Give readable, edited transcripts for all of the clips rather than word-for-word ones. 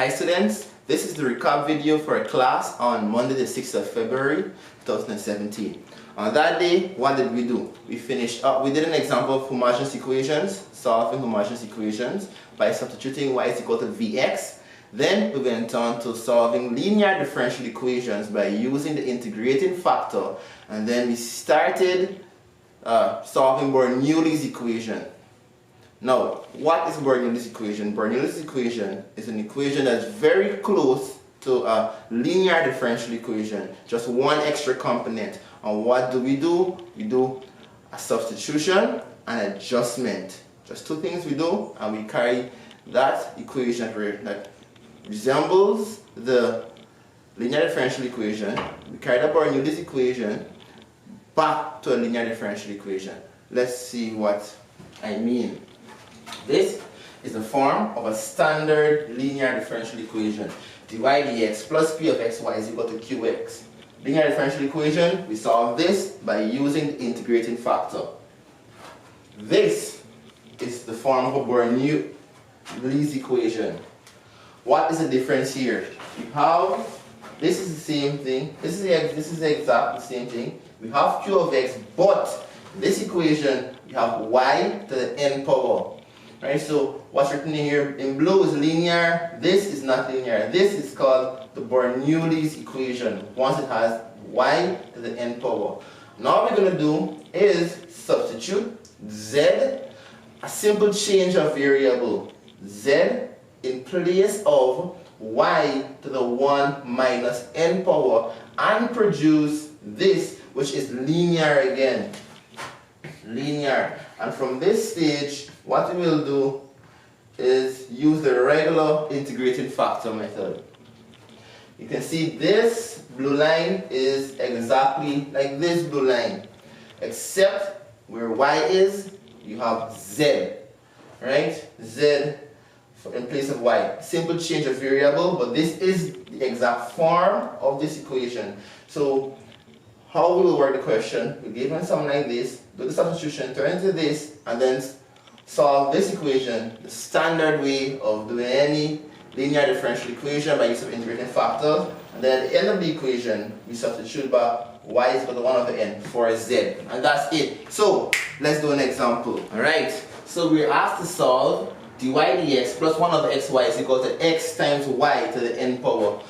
Hi students, this is the recap video for a class on Monday the 6th of February 2017. On that day, what did we do? We did an example of homogeneous equations, solving homogeneous equations by substituting y is equal to vx. Then we went on to solving linear differential equations by using the integrating factor, and then we started solving Bernoulli's equation. Now, what is Bernoulli's equation? Bernoulli's equation is an equation that's very close to a linear differential equation, just one extra component. And what do? We do a substitution and adjustment. Just two things we do, and we carry that equation that resembles the linear differential equation. We carry the Bernoulli's equation back to a linear differential equation. Let's see what I mean. This is the form of a standard linear differential equation. dy dx plus p of xy is equal to qx. Linear differential equation, we solve this by using the integrating factor. This is the form of a Bernoulli's equation. What is the difference here? We have, this is the same thing, this is exactly the same thing. We have q of x, but in this equation we have y to the n power. Right, so what's written in here in blue is linear, this is not linear. This is called the Bernoulli's equation once it has y to the n power. Now what we're going to do is substitute z, a simple change of variable, z in place of y to the 1 minus n power, and produce this, which is linear again. Linear. And from this stage, what we will do is use the regular integrating factor method. You can see this blue line is exactly like this blue line, except where y is, you have z, right? Z in place of y. Simple change of variable, but this is the exact form of this equation. So how we will work the question, we give them something like this, do the substitution, turn into this, and then solve this equation the standard way of doing any linear differential equation by use of integrating factors. And then at the end of the equation, we substitute by y is equal to 1 over n for z. And that's it. So let's do an example. Alright, so we're asked to solve dy dx plus 1 over xy is equal to x times y to the n power,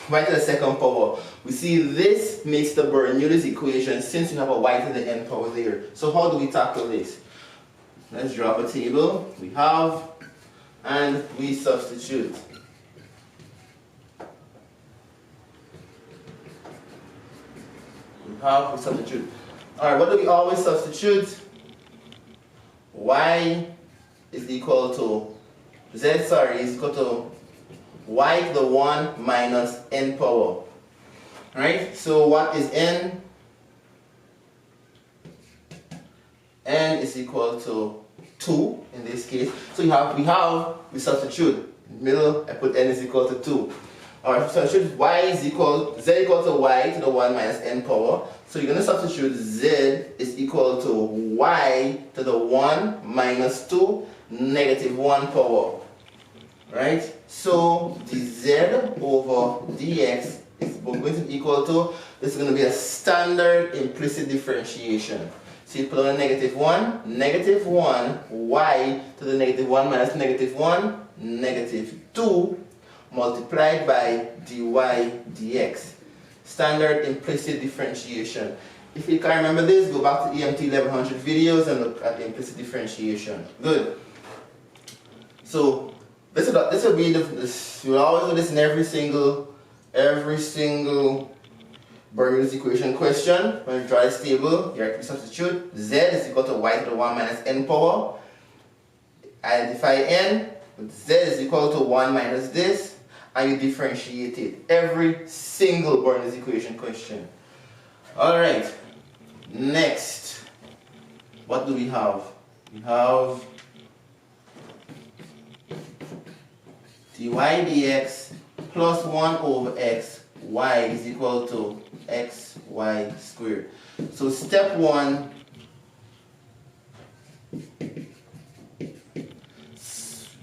y to the second power. We see this makes the Bernoulli's equation since you have a y to the n power there. So how do we tackle this? Let's draw up a table. We have, and we substitute. We substitute. Alright, what do we always substitute? Y is equal to, is equal to y to the 1 minus n power. Right? So what is n? N is equal to 2 in this case. So we substitute. Middle, I put n is equal to 2. Alright, so substitute y is equal, z equal to y to the 1 minus n power. So you're going to substitute z is equal to y to the 1 minus 2 negative 1 power. Right? So dz over dx is going to be equal to, this is going to be a standard implicit differentiation. So you put on a negative 1, y to the negative 1 minus negative 1, negative 2, multiplied by dy dx. Standard implicit differentiation. If you can't remember this, go back to EMT 1100 videos and look at the implicit differentiation. Good. So this will be you'll always do this in every single Bernoulli's equation question. When you draw this table, you have to substitute z is equal to y to the 1 minus n power. Identify n, z is equal to 1 minus this, and you differentiate it. Every single Bernoulli's equation question. Alright, next, what do we have? We have dy dx plus 1 over x, y is equal to xy squared. So step 1,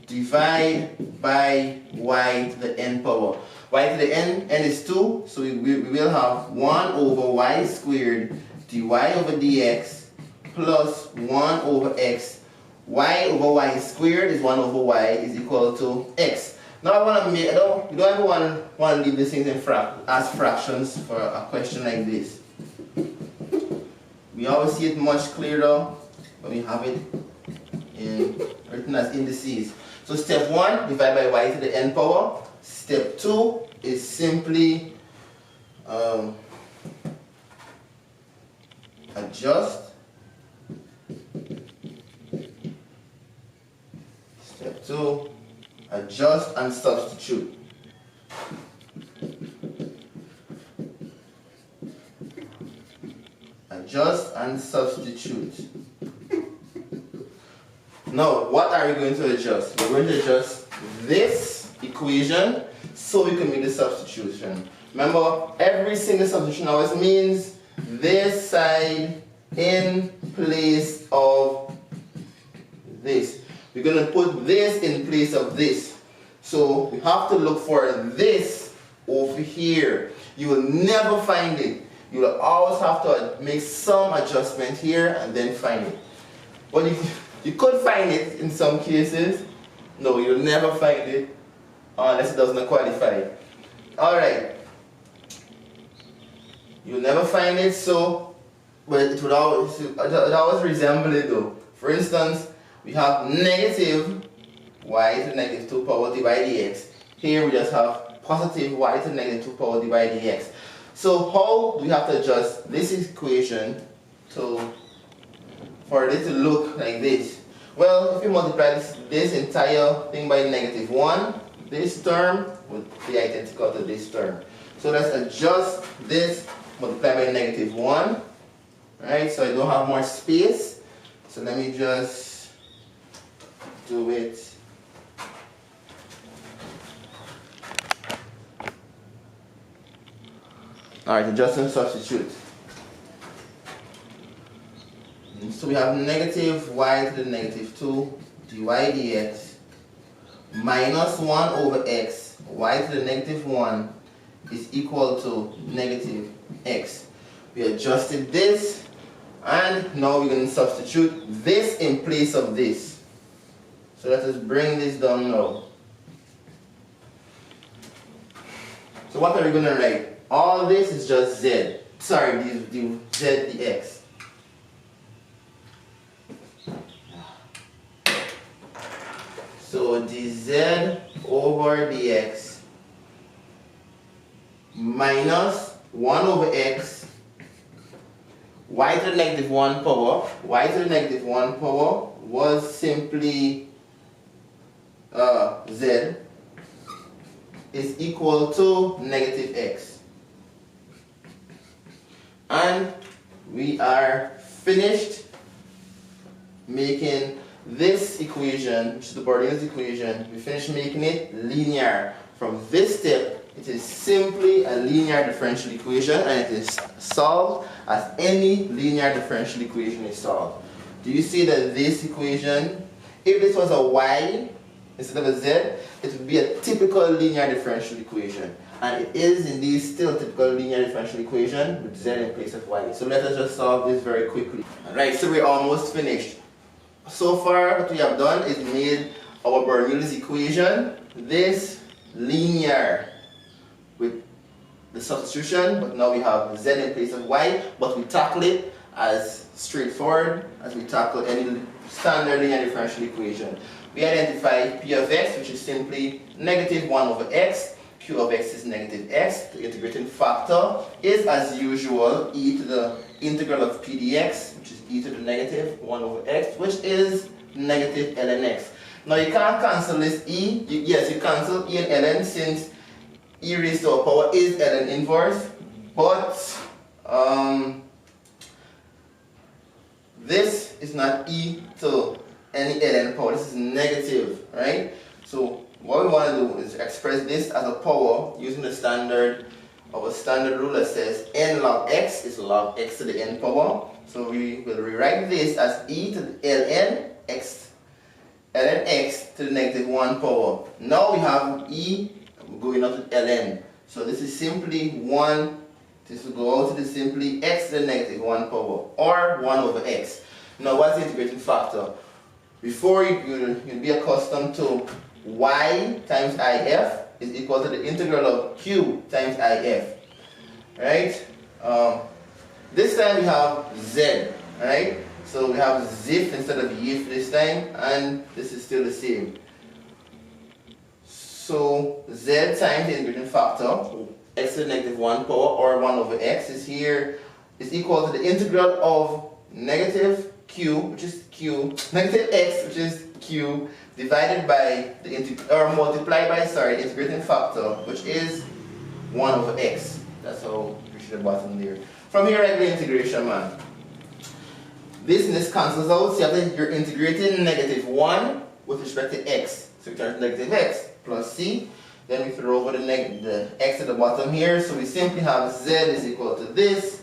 divide by y to the n power. Y to the n is 2, so we will have 1 over y squared dy over dx plus 1 over x. Y over y squared is 1 over y is equal to x. Now I want to make, you don't ever want to leave these things in as fractions for a question like this. We always see it much clearer when we have it written as indices. So step 1, divide by y to the n power. Step 2 is simply adjust. Step 2, adjust and substitute. Adjust and substitute. Now, what are we going to adjust? We're going to adjust this equation so we can make the substitution. Remember, every single substitution always means this side in place of this. We're going to put this in place of this. So we have to look for this over here. You will never find it. You will always have to make some adjustment here and then find it. But you could find it in some cases. No, you'll never find it unless it doesn't qualify. Alright. You'll never find it, so, but it would always resemble it though. For instance, we have negative y to the negative 2 power d by dx. Here we just have positive y to the negative 2 power d by dx. So how do we have to adjust this equation for it to look like this? Well, if you multiply this entire thing by negative 1, this term would be identical to this term. So let's adjust this, multiply by negative 1. Right, so I don't have more space. So let me just do it. Alright, adjust and substitute. So we have negative y to the negative 2 dy dx minus 1 over x, y to the negative 1 is equal to negative x. We adjusted this, and now we're going to substitute this in place of this. So let us bring this down now. So what are we going to write? All this is just z. Sorry, the z dx. So dz over dx minus 1 over x, y to the negative 1 power, y to the negative 1 power was simply z, is equal to negative x. And we are finished making this equation, which is the Bordenius equation. We finished making it linear. From this step, it is simply a linear differential equation, and it is solved as any linear differential equation is solved. Do you see that this equation, if this was a y instead of a z, it would be a typical linear differential equation. And it is indeed still a typical linear differential equation with z in place of y. So let us just solve this very quickly. Alright, so we're almost finished. So far, what we have done is made our Bernoulli's equation this linear with the substitution, but now we have z in place of y, but we tackle it as straightforward as we tackle any standard linear differential equation. We identify p of x, which is simply negative 1 over x, q of x is negative x, the integrating factor is as usual e to the integral of p dx, which is e to the negative 1 over x, which is negative ln x. Now you can't cancel this e, yes you cancel e and ln since e raised to a power is ln inverse, but this is not e to any ln power, this is negative, right? So what we want to do is express this as a power using the standard rule that says n log x is log x to the n power. So we will rewrite this as e to the ln x ln x to the negative 1 power. Now we have e going up to ln. So this is simply 1, this will go out to the simply x to the negative 1 power, or 1 over x. Now what's the integrating factor? Before you'll be accustomed to y times if is equal to the integral of q times if. Right? This time we have z. Right? So we have zif instead of yif this time, and this is still the same. So z times the integrating factor, x to the negative 1 power, or 1 over x, is here, is equal to the integral of negative q, which is q, negative x, which is q, divided by or multiplied by, the integrating factor, which is 1 over x. That's how you reach the bottom there. From here, regular integration, man. This and this cancels out, so you're integrating negative 1 with respect to x. So we turn to negative x plus c. Then we throw over the x at the bottom here. So we simply have z is equal to this.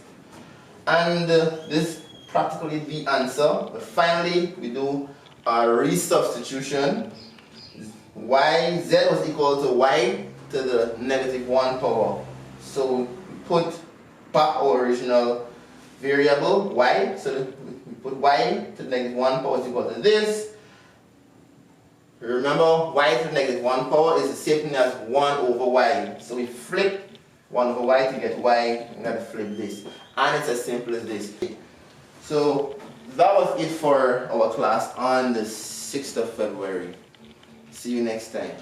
And this practically the answer. But finally, we do a resubstitution. Z was equal to y to the negative 1 power. So we put back our original variable, y. So we put y to the negative 1 power is equal to this. Remember, y to the negative 1 power is the same thing as 1 over y. So we flip 1 over y to get y, and gotta flip this. And it's as simple as this. So that was it for our class on the 6th of February. See you next time.